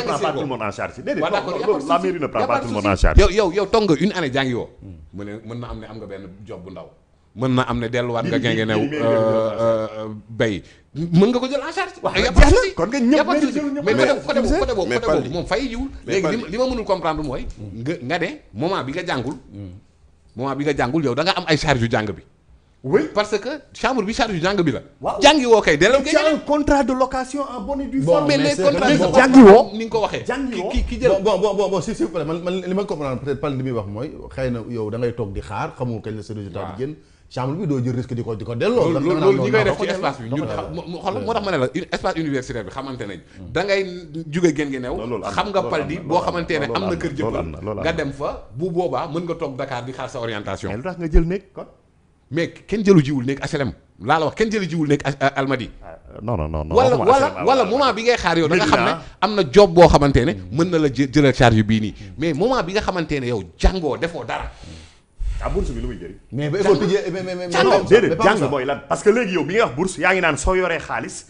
prend pas tout le monde en charge. déedéet waaw d'accord loolu la mairie ne prend pas tout le monde en charge. yow toog nga une année jàngi woo. mën na am ne am nga benn job bu ndaw. mën na am ne delluwaat nga genge new bay mën nga ko jël en charge. waaw jeex na kon nga ñëpp mais côté boobu moom fay jiwul. léegi li ma mënul comprendre mooy. nga ne moment bi nga jàngul yow da nga am ay charge yu jàng bi. oui parce que chambre bi charge yu jàng bi la. waaw jàngi woo kay delloo c'est un contrat de location en bonne et due bon forme. mais les contrats léegi jàngi woo ni nga ko waxee. jàngi woo ki jël bon si man li ma comprendre peut-être pas li muy wax mooy xëy na yow da ngay toog di xaar xamoo kañ la sa résultat di génn chambre bi doo jël risque di ko delloo. loolu ñi koy def ci espace bi ñun xool moo tax ma ne la espace universitaire bi xamante nañ da ngay jóge gén gi new xam nga pal di boo xamante ne am na kër jëppal nga dem fa bu boobaa mën nga toog Dakar di xaar sa orientation. mais lu tax nga jël néeg kon. mais kenn jëlu jiwul nekk HLM laa la wax kenn jëlu jiwul nekk Almadi. non. wala moment bi ngay xaar yow da nga xam ne am na job boo xamante ne mën na la jëlal charge bii nii mais moment bi nga xamante ne yow jàngoo defoo dara. bourse bi lu muy jëriñ. mais il faut tëjee déedéet jàng mooy lan parce que léegi yow bi nga wax bourse yaa ngi naan soo yoree xaalis.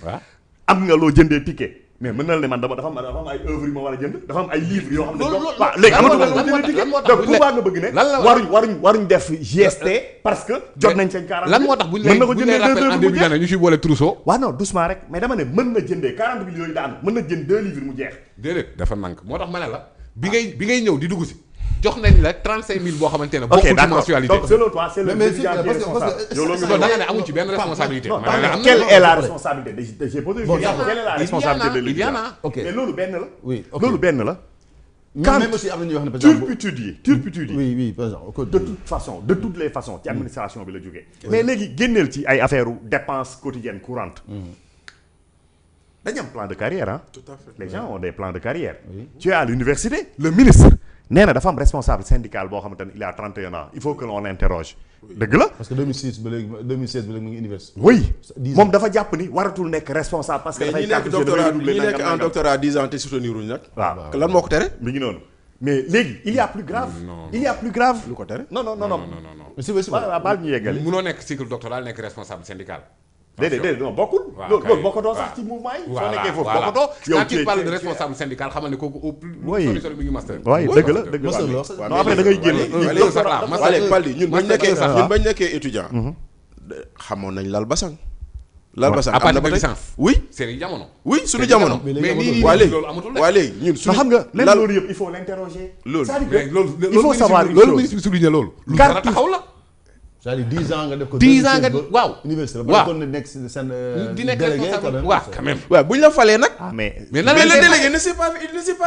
am nga loo jëndee ticket. mais mën na la ne man dafa am ay œuvres yu ma war a jënd dafa am ay livres yoo xam ne. waaw léegi amatuma loo jëndee ticket donc pourquoi nga bëgg ne. waruñ def GST parce que jot nañ seen 40 lan moo tax buñ lay rappel en début d'année ñu ciy boole trousseau. waaw non doucement rek mais dama ne mën na jëndee 40 000 yooyu daan mën na jënd 2 livres mu jeex. déedéet dafa nank moo tax ma ne la bi ngay ñëw di dugg si jox nañ la 35000 boo xamante ne. bokkul ci mensualité donc selon toi c'est le médiateur responsable. yow loolu da nga ne amuñ ci benn responsabilité. quelle est la responsabilité j'ai posé une question. quelle est la responsabilité de l'État? mais loolu benn la. oui ok loolu benn la. même aussi am na ñuy wax ne par exemple turpitude yi. oui par exemple. de toutes les façons ci administration bi la jógee. mais léegi génneel ci ay affaire dépenses quotidiennes courantes. dañu am plan de carrière ah. tout à fait les gens ont des plans de carrière. tu es à l'université le ministre. nee na dafa am responsable syndical boo xamante ne il a 31 ans il faut que l'on l'interroge. dëgg la. parce que 2016 ba léegi mu ngi université. oui moom dafa jàpp ni waratul nekk responsable. parce que dafay ñi nekk en doctorat 10 ans te soutenir wuñ nag. waaw lan moo ko tere. mi ngi noonu mais léegi il y a plus grave. il y a plus grave. lu ko tere. non. mais si baal ñu yeggali. munoo nekk cycle doctoral nekk responsable syndical. déedéet non bokkul. loolu bokkatoo sax ci mouvement yi. soo nekkee foofu bokkatoo. yow tu parles de responsable syndical xamal ne kooku au plus. oui mi ngi master. oui dëgg la non après da ngay génn. Paldi ñun bañ nekkee étudiant. xamoon nañ lal basang. lal basang à partir de licence. oui c'est jamono. oui suñu jamono. mais nii loolu amatul waa léegi ñun suñu. xam nga même loolu yëpp il faut l'interroger. loolu il faut savoir loolu ministre bi souligné loolu. lu dara taxaw la. c'est-à-dire 10 ans nga def ko. 10 ans nga waaw. université waaw kon nekk seen di nekk responsable waaw quand même. waaw bu ñu la falee nag. mais nan le délégué ne s'est pas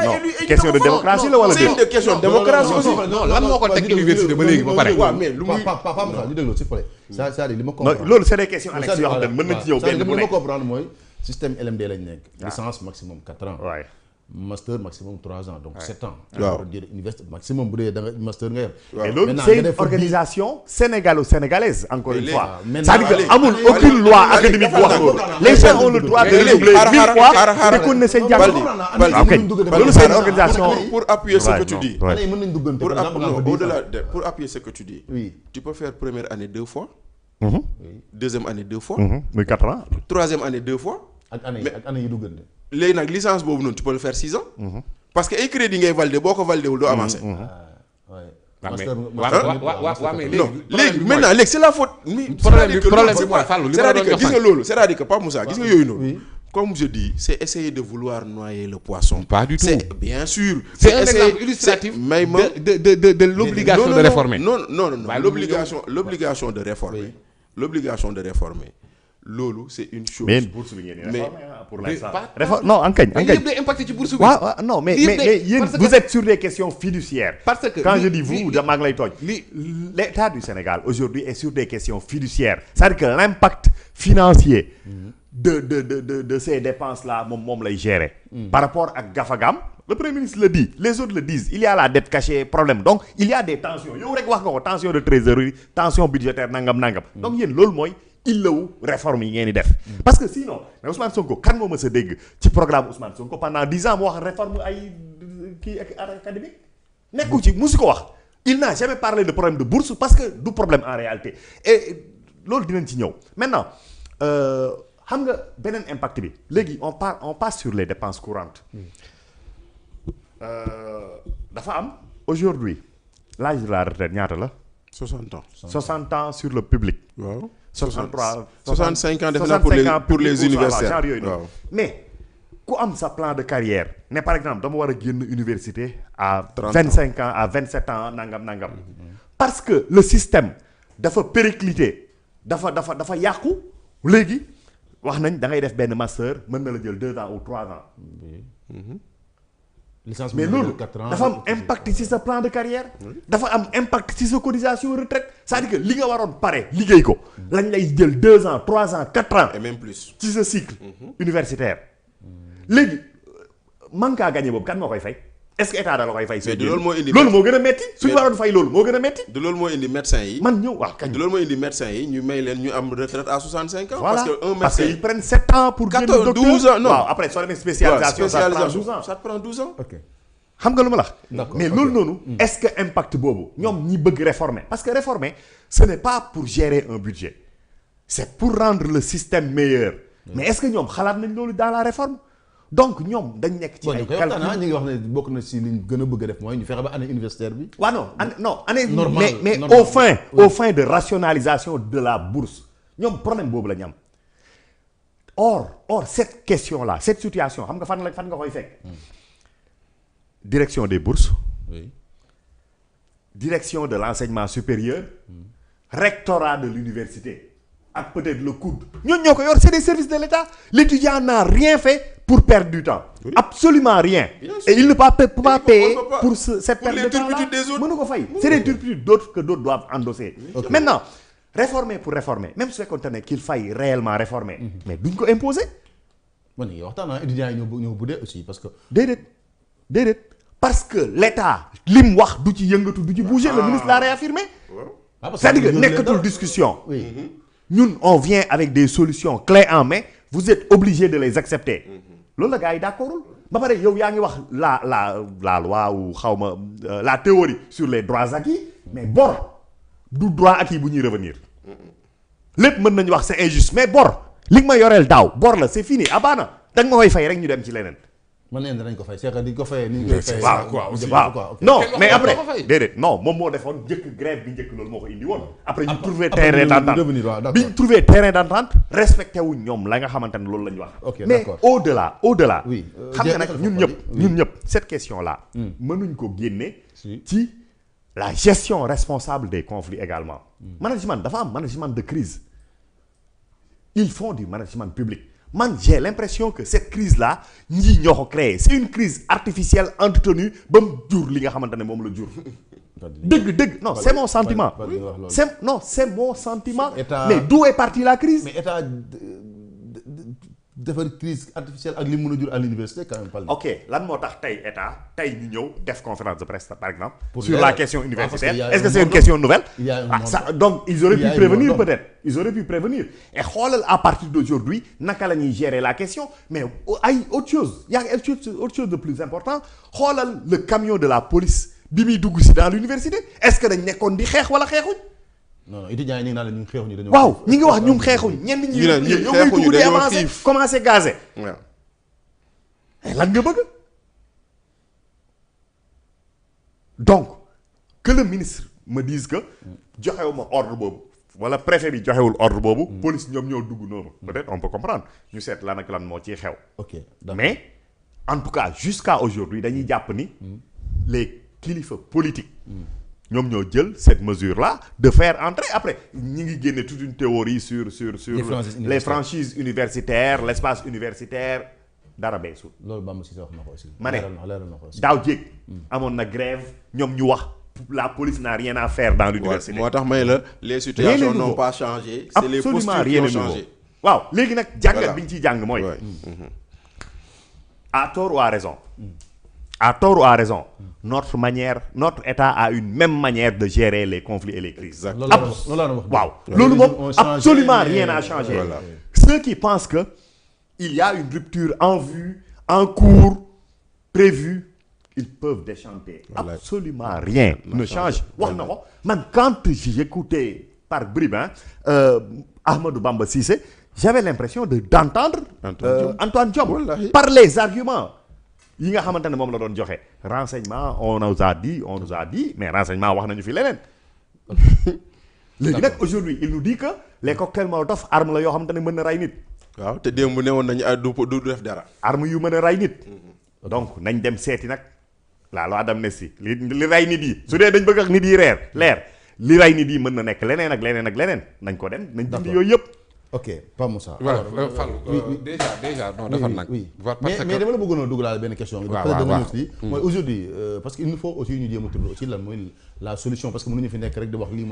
élu. question de démocratie la wala c'est une question de démocratie aussi. non lan moo ko teg université ba léegi ba pare. waaw mais lu muy papa li dégloo s'il vous plaît. c'est-à-dire li ma comprendre. loolu c'est des questions annexes yoo xam ne mën na ci ñëw benn bu li ma nekk. comprendre mooy système LMD lañ nekk. licence maximum 4 ans. waaye. master maximum 3 ans donc 7 ans. waaw dire université maximum bu dee da nga master nga yor. et loolu c'est une organisation sénégalo-sénégalaise encore une fois. c'est-à-dire que maintenant amul aucune loi académique bu wax loolu. les gens ont le droit de renouveler 1000 fois te kon ne seen jàng. loolu c'est une organisation. pour appuyer ce que tu dis. xale yi mën nañ duggante par exemple au-delà de pour appuyer ce que tu dis. oui tu peux faire première année 2 fois. deuxième année 2 fois. muy 4 ans. troisième année 2 fois. ak année yi duggante. léegi nag licence boobu noonu tu peux le faire 6 ans. parce que ay crédit ngay valider boo ko valider wul doo avancer. non léegi maintenant léegi c'est la faute. problème bi mooy Fallou li ma doon jox gis nga loolu c'est-à-dire que Pape Moussa gis nga yooyu noonu. comme je dis c'est essayer de vouloir noyer le poisson. pas du tout c'est bien sûr. c'est un exemple illustratif de l'obligation de réformer. non l'obligation de réformer. l'obligation de réformer. loolu c'est une chose. mais bourse bi ngeen di réformer pour l'instant. réforme non en kañ. yëpp day impacté ci bourse bi. waaw non mais yéen vous êtes sur des questions fiduciaires. parce que quand je dis vous maa ngi lay tooj. l'État du Sénégal aujourd'hui est sur des questions fiduciaires. c'est-à-dire que l'impact financier de ces dépenses là moom lay gérer. par rapport ak gafagam. le Premier ministre le dit les autres le disent il y a la dette cachée problème donc il y a des tensions yow rek wax nga ko tension de trésorerie tension budgétaire nangam. donc yéen loolu mooy. il lawu réforme yi ngeen di def. parce que sinon mais Ousmane Sonko kan moo mës a dégg ci programme Ousmane Sonko pendant 10 ans mu wax réforme ay kii académique nekku ci musu ko wax. il n'a jamais parlé de problème de bourse parce que du problème en réalité et loolu dinañ ci ñëw maintenant xam nga beneen impact bi léegi on passe sur les dépenses courantes. dafa am aujourd'hui l'âge de la retraite ñaata la. 60 ans. 60 ans sur le public. waaw 63 65 ans def na pour les universitaires genre yooyu noonu. mais ku am sa plan de carrière ne par exemple dama war a génn université à 25 ans à 27 ans nangam. parce que le système dafa périclité dafa yàqu léegi wax nañ da ngay def benn master mën na la jël 2 ans ou 3 ans. licence mais loolu dafa am impact ci sa plan de carrière. dafa am impact ci sa cotisation retraite c'est-à-dire que li nga waroon pare liggéey ko. lañ lay jël 2 ans 3 ans 4 ans. et même plus ci sa cycle. universitaire. léegi man kaa gagné boobu kan moo koy fay est-ce que état da la koy fay. mais du loolu moo indi loolu moo gën a metti suñu waroon fay loolu moo gën a metti. du loolu moo indi médecin yi. man ñëw waaw kañ. du loolu moo indi médecin yi ñu may leen ñu am retraite à 65 ans. voilà parce que ils prennent 7 ans pour. 14 12 ans non waaw après soo demee spécialisation ça prend 12 ans. ça prend 12 ans. ok xam nga lu ma la wax. D'accord, mais ok. loolu noonu. est-ce que impact boobu ñoom ñi bëgg réformer parce que réformer ce n'est pas pour gérer un budget c'est pour rendre le système meilleur. mais est-ce que ñoom xalaat nañ loolu dans la réforme donc ñoom dañ nekk ci ay calcul. ñu ngi wax ne bokk na si liñ gën a bëgg a def mooy ñu fexe ba année universitaire bi. waaw non année Normal, mais normal. au fin de rationalisation de la bourse ñoom problème boobu la ñu am or cette question là cette situation xam nga fan nga koy fekk. direction des bourses. oui direction de l'enseignement supérieur. rectorat de l'université ak peut-être le COUD. ñooñu ñoo ko yor c'est des services de l'État l'étudiant n'a rien fait pour perdre du temps. Oui. Absolument rien. Et il ne peut pas payer pour cette perte de temps là mënu ko fay. c'est des turpitudes d'autres que d'autres doivent endosser. Okay. Maintenant réformer pour réformer même su fekkoon ne qu'il faille réellement réformer. mais duñ ko imposer. man ni waxtaan naa étudiants yi ñoo budee aussi parce que. déedéet parce que l'État li mu wax du ci yëngatu du ci bouger. le ministre l'a réaffirmé. c'est-à-dire que nekkatul discussion. oui. ñun on vient avec des solutions clés en main vous êtes obligés de les accepter loolu la gars yi d'accordul ba pare yow yaa ngi wax la loi ou xaw ma la théorie sur les droits acquis mais bor du droit acquis bu ñuy revenir lépp mën nañu wax c'est injuste mais bor li nga ma yoreel daaw bor la c'est fini abaana da nga ma koy fay rek ñu dem ci leneen. man nee nañ ko fay c'est que di ko fayee ni ñu koy fayee. waaw non mais après déedéet non moom moo defoon njëkk grève bi njëkk loolu moo ko indi woon. après ñu trouvé terrain d'entente bi ñu trouvé terrain d'entente respecté wuñ ñoom la nga xamante ne loolu la ñu wax. ok mais d'accord au-delà. oui xam nga nag ñun ñëpp cette question là. mënuñ ko génne. ci la gestion responsable des conflits également. management dafa am management de crise ils font du management public. man j'ai l'impression que cette crise là ñii ñoo ko créé c'est une crise artificielle entretenue ba mu jur li nga xamante ne moom la jur. dëgg non c'est mon sentiment. c'est mon sentiment. mais d'où est partie la crise. mais état defar crise artificielle ak li mu mën a jur à l'université quand même. ok lan moo tax tey état tey ñu ñëw def conférence de presse par exemple. sur la question universitaire est-ce que c'est une question nouvelle. Donc ils auraient pu prévenir peut-être. ils auraient pu prévenir et xoolal à partir d'aujourd'hui naka la ñuy gérer la question mais ay autre chose y a autre chose de plus important xoolal le camion de la police bi muy dugg si dans l'université est-ce que dañ nekkoon di xeex wala xeexuñ. non étudiants yi ñu ngi naan la ñu xeexuñu dañoo. waaw ñi ngi wax ñum xeexuñ ñenn ñi ñoo ngay dugg di avancer commencer gazer. waaw. lan nga bëgg. donc que le ministre me dise que joxewuma ordre boobu wala préfet bi joxewul ordre boobu. police ñoom ñoo dugg noonu. peut-être on peut comprendre ñu seet lan ak lan moo ciy xew. ok mais en tout cas jusqu'à aujourd'hui dañuy jàpp ni les kilifa politiques. ñoom ñoo jël cette mesure-là de faire entrer après ñi ngi génne toute une théorie sur les franchises universitaires l'espace universitaire dara beesul. loolu Bamba Cissé wax na ko aussi. ma ne leeral na ko aussi. daaw jéeg amoon na grève ñoom ñu wax la police n'a rien à faire dans l'université. moo tax may la les situations n'ont pas changé. c'est les postures qui ont changé. waaw léegi nag jàngat bi ñu ciy jàng mooy. à tort ou à raison. à tort ou à raison notre État a une même manière de gérer les conflits et les crises. waaw loolu moom absolument rien n'a changé. Voilà. Ceux qui pensent que il y a une rupture en vue en cours prévue ils peuvent déchanter. Voilà. Absolument rien ne change. wax na ko man quand j'écoutais par bribes Ahmadou Bamba Cissé j'avais l'impression d'entendre Antoine Diome par les arguments. yi nga xamante ne moom la doon joxe renseignement on nous a dit mais renseignement wax nañu fi leneen. léegi nag aujourd'hui il nous dit que les cocktails Molotov arme la yoo xamante ne mën na rey nit. waaw te démb ne woon nañu du def dara. arme yu mën a rey nit. donc nañ dem seeti nag la loi d'amnistie li rey nit yi su dee dañ bëgg ak nit yi leer li rey nit yi mën na nekk leneen ak leneen nañ ko dem nañ dindi yooyu yëpp. ok Pa Moussa. voilà Fallou déjà non dafa nag. mais dama la bëggoon a dugalaale benn question. waaw mooy aujourd'hui parce que il nous faut aussi ñu jéem a trouver aussi lan mooy la solution parce que mënuñu fi nekk rek di wax lii mooy